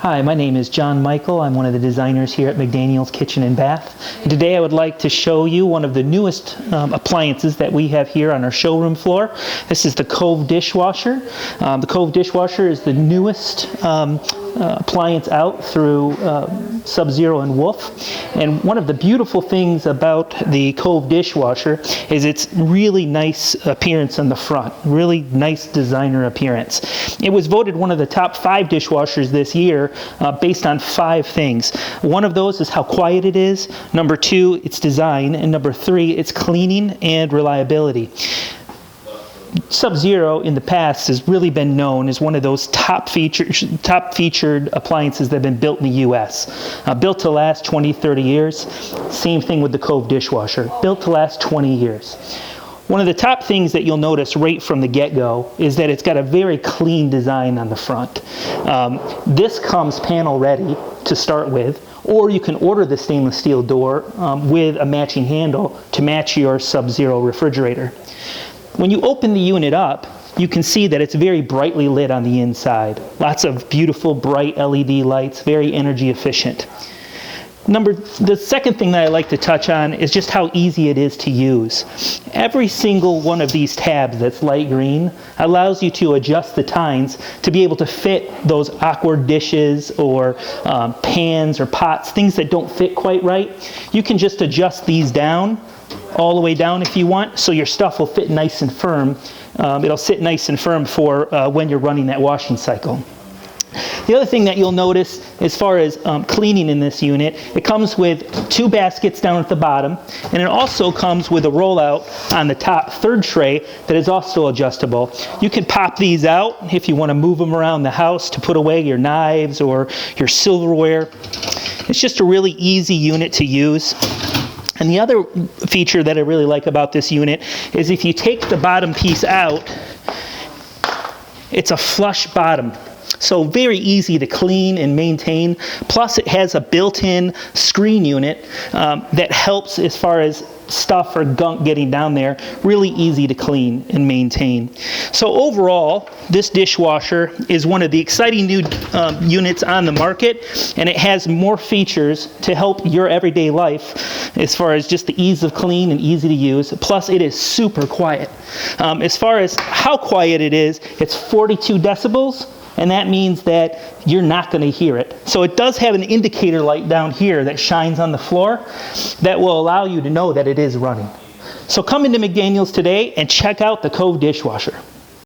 Hi, my name is John Michael. I'm one of the designers here at McDaniels Kitchen and Bath. And today I would like to show you one of the newest appliances that we have here on our showroom floor. This is the Cove Dishwasher. The Cove Dishwasher is the newest appliance out through Sub-Zero and Wolf. And one of the beautiful things about the Cove Dishwasher is its really nice appearance on the front, really nice designer appearance. It was voted one of the top 5 dishwashers this year based on 5 things. One of those is how quiet it is, number 2, its design, and number 3, its cleaning and reliability. Sub-Zero in the past has really been known as one of those top featured appliances that have been built in the US. Built to last 20, 30 years. Same thing with the Cove Dishwasher. Built to last 20 years. One of the top things that you'll notice right from the get-go is that it's got a very clean design on the front. This comes panel ready to start with, or you can order the stainless steel door with a matching handle to match your Sub-Zero refrigerator. When you open the unit up, you can see that it's very brightly lit on the inside. Lots of beautiful bright LED lights, very energy efficient. The second thing that I like to touch on is just how easy it is to use. Every single one of these tabs that's light green allows you to adjust the tines to be able to fit those awkward dishes or pans or pots, things that don't fit quite right. You can just adjust these down, all the way down if you want, so your stuff will fit nice and firm. It'll sit nice and firm for when you're running that washing cycle. The other thing that you'll notice as far as cleaning in this unit, it comes with 2 baskets down at the bottom, and it also comes with a rollout on the top 3rd tray that is also adjustable. You can pop these out if you want to move them around the house to put away your knives or your silverware. It's just a really easy unit to use. And the other feature that I really like about this unit is if you take the bottom piece out, it's a flush bottom. So very easy to clean and maintain. Plus it has a built-in screen unit that helps as far as stuff or gunk getting down there. Really easy to clean and maintain. So overall, this dishwasher is one of the exciting new units on the market, and it has more features to help your everyday life as far as just the ease of clean and easy to use. Plus it is super quiet. As far as how quiet it is, it's 42 decibels. And that means that you're not going to hear it. So it does have an indicator light down here that shines on the floor that will allow you to know that it is running. So come into McDaniels today and check out the Cove Dishwasher.